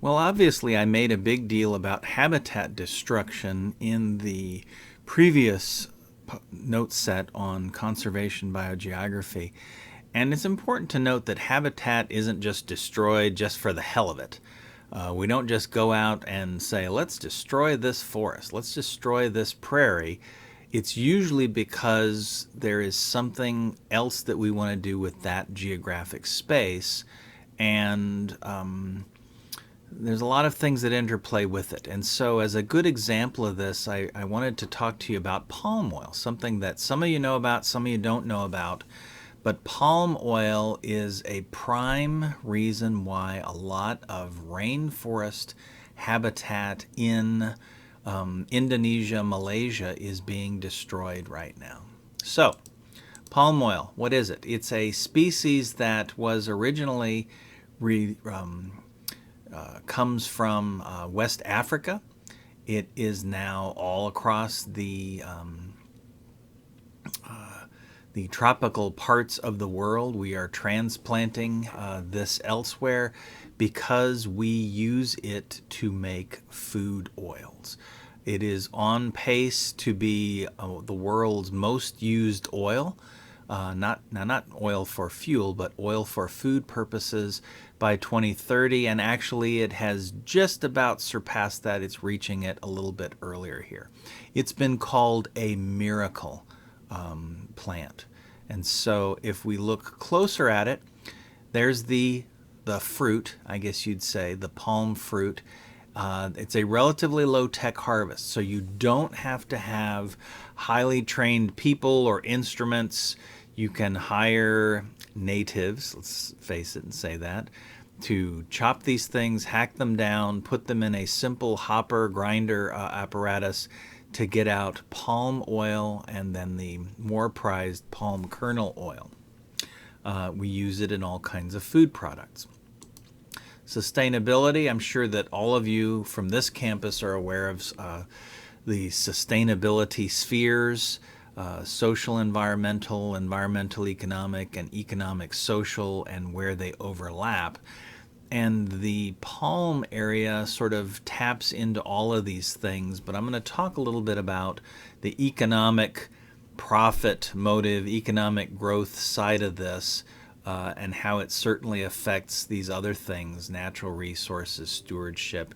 Well, obviously, I made a big deal about habitat destruction in the previous note set on conservation biogeography. And it's important to note that habitat isn't just destroyed just for the hell of it. We don't just go out and say, let's destroy this forest, let's destroy this prairie. It's usually because there is something else that we want to do with that geographic space. And there's a lot of things that interplay with it. And so as a good example of this, I wanted to talk to you about palm oil, something that some of you know about, some of you don't know about. But palm oil is a prime reason why a lot of rainforest habitat in Indonesia, Malaysia is being destroyed right now. So, palm oil, what is it? It's a species that was originally comes from West Africa. It is now all across the tropical parts of the world. We are transplanting this elsewhere because we use it to make food oils. It is on pace to be the world's most used oil. Not oil for fuel, but oil for food purposes by 2030, and actually it has just about surpassed that. It's reaching it a little bit earlier here. It's been called a miracle plant. And so if we look closer at it, there's the fruit, I guess you'd say, the palm fruit. It's a relatively low-tech harvest, so you don't have to have highly trained people or instruments. You can hire natives, let's face it and say that, to chop these things, hack them down, put them in a simple hopper grinder apparatus to get out palm oil and then the more prized palm kernel oil. We use it in all kinds of food products. Sustainability, I'm sure that all of you from this campus are aware of the sustainability spheres, social, environmental, environmental, economic, and economic, social, and where they overlap. And the palm area sort of taps into all of these things, but I'm going to talk a little bit about the economic profit motive, economic growth side of this, and how it certainly affects these other things, natural resources, stewardship,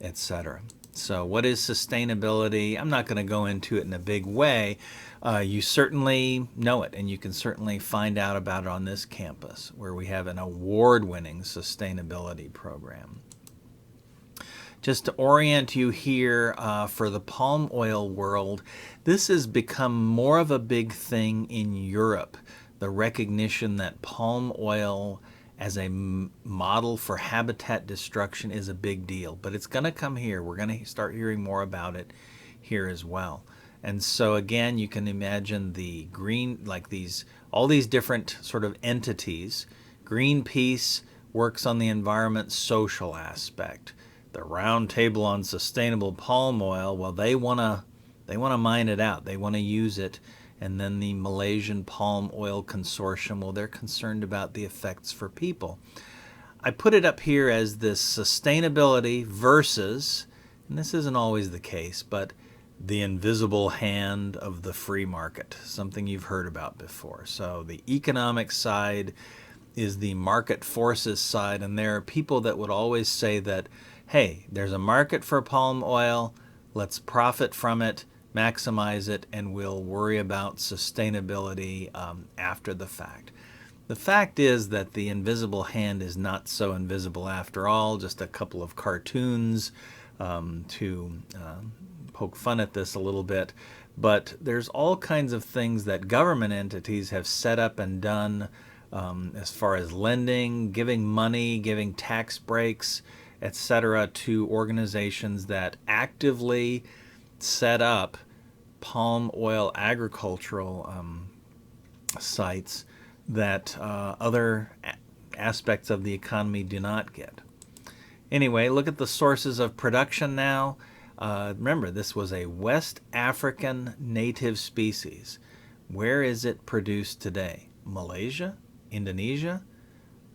etc. So what is sustainability? I'm not going to go into it in a big way. You certainly know it, and you can certainly find out about it on this campus, where we have an award-winning sustainability program. Just to orient you here for the palm oil world, this has become more of a big thing in Europe. The recognition that palm oil as a model for habitat destruction is a big deal, but it's going to come here. We're going to start hearing more about it here as well. And so again, you can imagine the green, like all these different sort of entities. Greenpeace works on the environment social aspect. The Round Table on Sustainable Palm Oil, well, they want to mine it out. They want to use it. And then the Malaysian Palm Oil Consortium, well, they're concerned about the effects for people. I put it up here as this sustainability versus, and this isn't always the case, but the invisible hand of the free market, something you've heard about before. So the economic side is the market forces side, and there are people that would always say that, hey, there's a market for palm oil, let's profit from it, maximize it, and we'll worry about sustainability after the fact. The fact is that the invisible hand is not so invisible after all, just a couple of cartoons to poke fun at this a little bit. But there's all kinds of things that government entities have set up and done as far as lending, giving money, giving tax breaks, etc. to organizations that actively set up palm oil agricultural sites that other aspects of the economy do not get. Anyway, look at the sources of production now. Remember, this was a West African native species. Where is it produced today? Malaysia? Indonesia?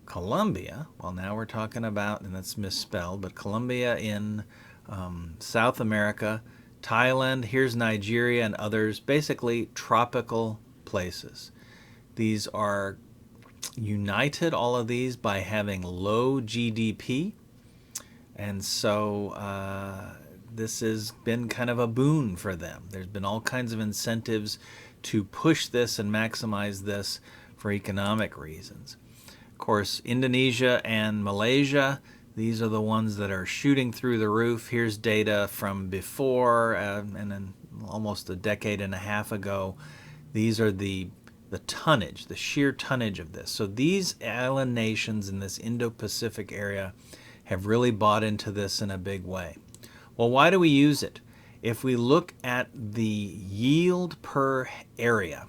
Colombia, well, now we're talking about, and that's misspelled, but Colombia in South America, Thailand, here's Nigeria and others, basically tropical places. These are united, all of these, by having low GDP. And so this has been kind of a boon for them. There's been all kinds of incentives to push this and maximize this for economic reasons. Of course, Indonesia and Malaysia, these are the ones that are shooting through the roof. Here's data from before and then almost a decade and a half ago. These are the tonnage, the sheer tonnage of this. So these island nations in this Indo-Pacific area have really bought into this in a big way. Well, why do we use it? If we look at the yield per area,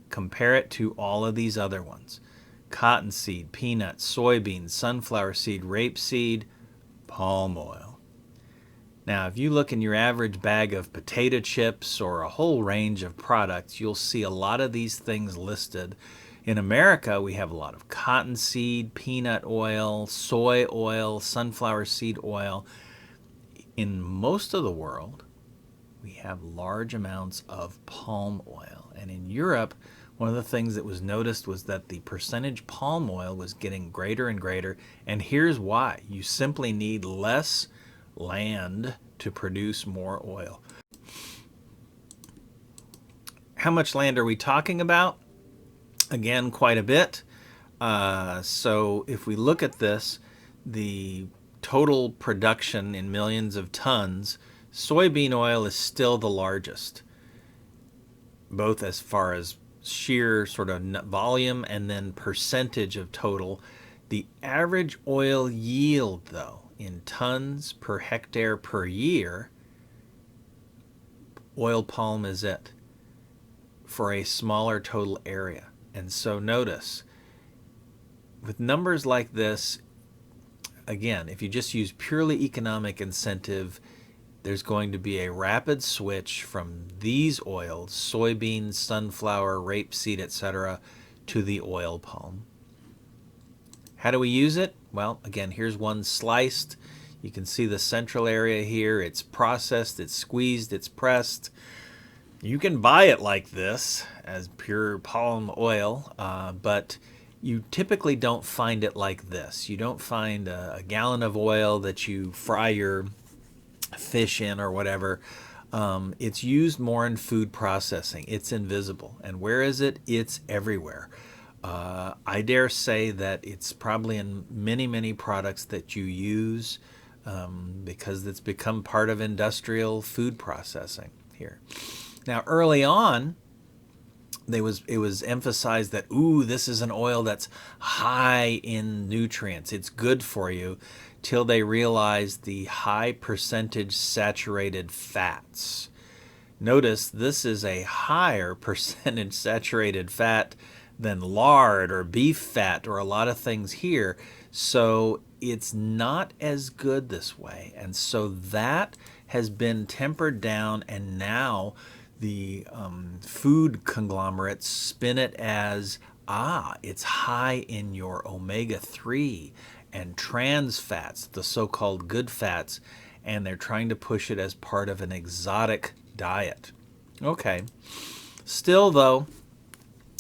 compare it to all of these other ones: cottonseed, peanuts, soybeans, sunflower seed, rapeseed, palm oil. Now, if you look in your average bag of potato chips or a whole range of products, you'll see a lot of these things listed. In America, we have a lot of cottonseed, peanut oil, soy oil, sunflower seed oil. In most of the world, we have large amounts of palm oil. And in Europe, one of the things that was noticed was that the percentage palm oil was getting greater and greater. And here's why. You simply need less land to produce more oil. How much land are we talking about? Again, quite a bit. So if we look at this, the total production in millions of tons, soybean oil is still the largest, both as far as sheer sort of volume and then percentage of total. The average oil yield, though, in tons per hectare per year, oil palm is it for a smaller total area. And so notice, with numbers like this, again, if you just use purely economic incentive, there's going to be a rapid switch from these oils, soybeans, sunflower, rapeseed, etc., to the oil palm. How do we use it? Well, again, here's one sliced. You can see the central area here. It's processed, it's squeezed, it's pressed. You can buy it like this as pure palm oil, but you typically don't find it like this. You don't find a gallon of oil that you fry your fish in or whatever. It's used more in food processing. It's invisible. And where is it? It's everywhere. I dare say that it's probably in many, many products that you use because it's become part of industrial food processing here. Now, early on, it was emphasized that, ooh, this is an oil that's high in nutrients. It's good for you, till they realized the high percentage saturated fats. Notice this is a higher percentage saturated fat than lard or beef fat or a lot of things here. So it's not as good this way. And so that has been tempered down, and now the food conglomerates spin it as, it's high in your omega-3 and trans fats, the so-called good fats, and they're trying to push it as part of an exotic diet. Okay. Still, though,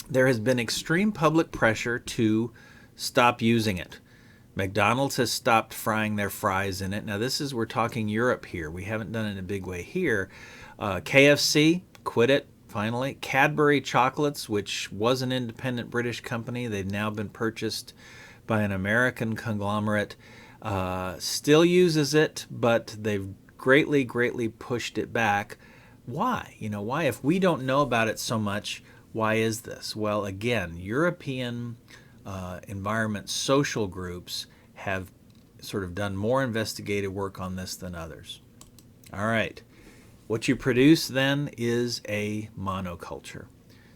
there has been extreme public pressure to stop using it. McDonald's has stopped frying their fries in it. Now, we're talking Europe here. We haven't done it in a big way here. KFC quit it, finally. Cadbury Chocolates, which was an independent British company, they've now been purchased by an American conglomerate, still uses it, but they've greatly, greatly pushed it back. Why? Why? If we don't know about it so much, why is this? Well, again, European environment social groups have sort of done more investigative work on this than others. All right. What you produce then is a monoculture.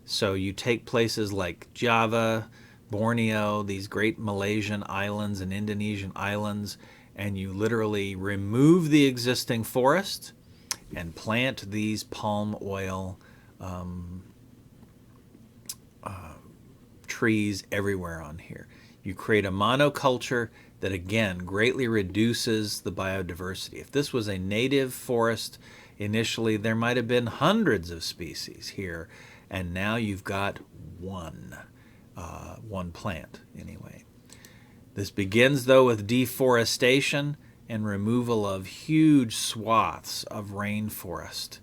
So you take places like Java, Borneo, these great Malaysian islands and Indonesian islands, and you literally remove the existing forest and plant these palm oil trees everywhere on here. You create a monoculture that, again, greatly reduces the biodiversity. If this was a native forest, initially there might have been hundreds of species here, and now you've got one plant anyway. This begins, though, with deforestation and removal of huge swaths of rainforest.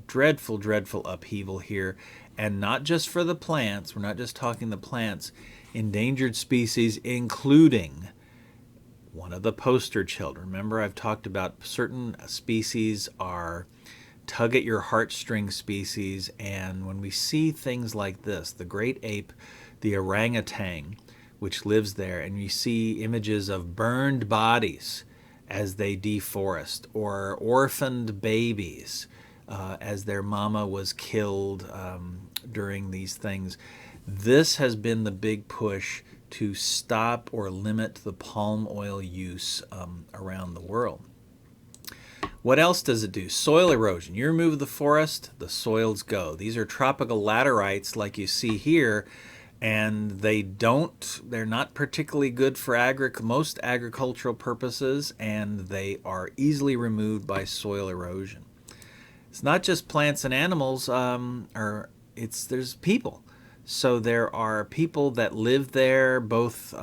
Dreadful, dreadful upheaval here. And not just for the plants, we're not just talking the plants, endangered species, including one of the poster children. Remember, I've talked about certain species are tug at your heartstring species, and when we see things like this, the great ape, the orangutan, which lives there, and you see images of burned bodies as they deforest, or orphaned babies as their mama was killed during these things. This has been the big push to stop or limit the palm oil use around the world. What else does it do? Soil erosion. You remove the forest, the soils go. These are tropical laterites like you see here, and they're not particularly good for most agricultural purposes, and they are easily removed by soil erosion. It's not just plants and animals, there's people. So there are people that live there, both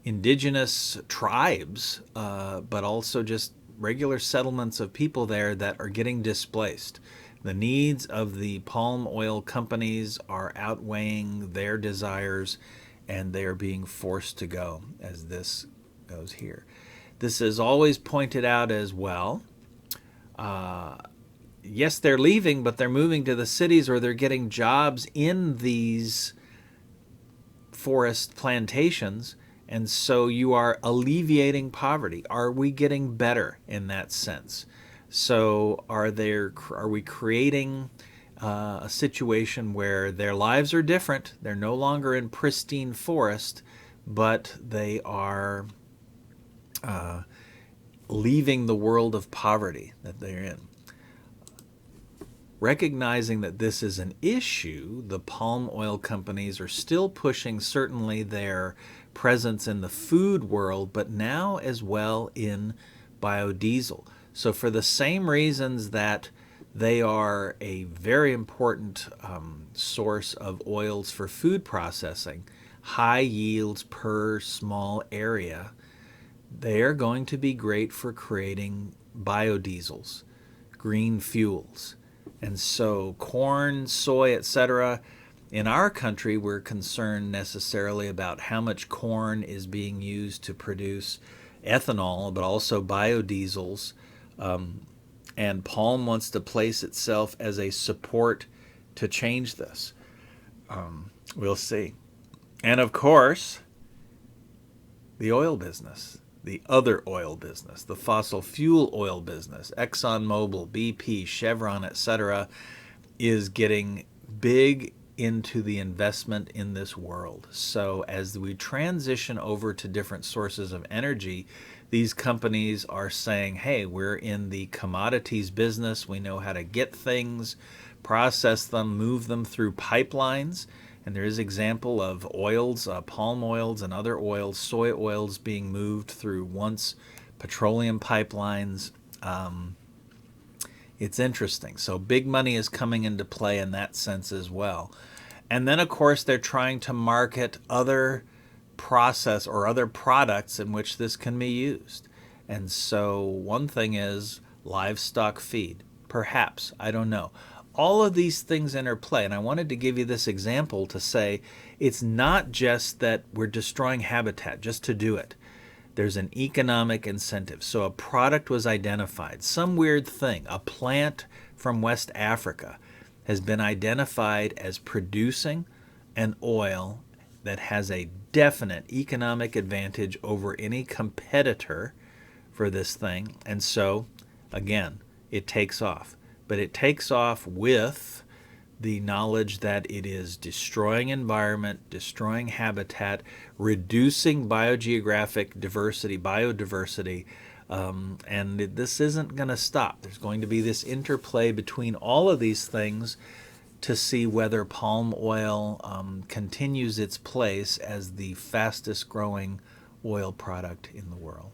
indigenous tribes, but also just regular settlements of people there that are getting displaced. The needs of the palm oil companies are outweighing their desires, and they are being forced to go, as this goes here. This is always pointed out as well. Yes, they're leaving, but they're moving to the cities, or they're getting jobs in these forest plantations, and so you are alleviating poverty. Are we getting better in that sense? So are we creating a situation where their lives are different? They're no longer in pristine forest, but they are leaving the world of poverty that they're in. Recognizing that this is an issue, the palm oil companies are still pushing certainly their presence in the food world, but now as well in biodiesel. So for the same reasons that they are a very important source of oils for food processing, high yields per small area, they are going to be great for creating biodiesels, green fuels. And so corn, soy, etc. In our country, we're concerned necessarily about how much corn is being used to produce ethanol, but also biodiesels. And palm wants to place itself as a support to change this. We'll see. And of course, the oil business. The other oil business, the fossil fuel oil business, ExxonMobil, BP, Chevron, etc., is getting big into the investment in this world. So as we transition over to different sources of energy, these companies are saying, hey, we're in the commodities business. We know how to get things, process them, move them through pipelines. And there is example of oils, palm oils and other oils, soy oils being moved through once petroleum pipelines. It's interesting. So big money is coming into play in that sense as well. And then, of course, they're trying to market other process or other products in which this can be used. And so one thing is livestock feed. Perhaps. I don't know. All of these things interplay, and I wanted to give you this example to say it's not just that we're destroying habitat just to do it. There's an economic incentive. So a product was identified, some weird thing, a plant from West Africa has been identified as producing an oil that has a definite economic advantage over any competitor for this thing. And so, again, it takes off. But it takes off with the knowledge that it is destroying environment, destroying habitat, reducing biogeographic diversity, biodiversity, and this isn't going to stop. There's going to be this interplay between all of these things to see whether palm oil continues its place as the fastest growing oil product in the world.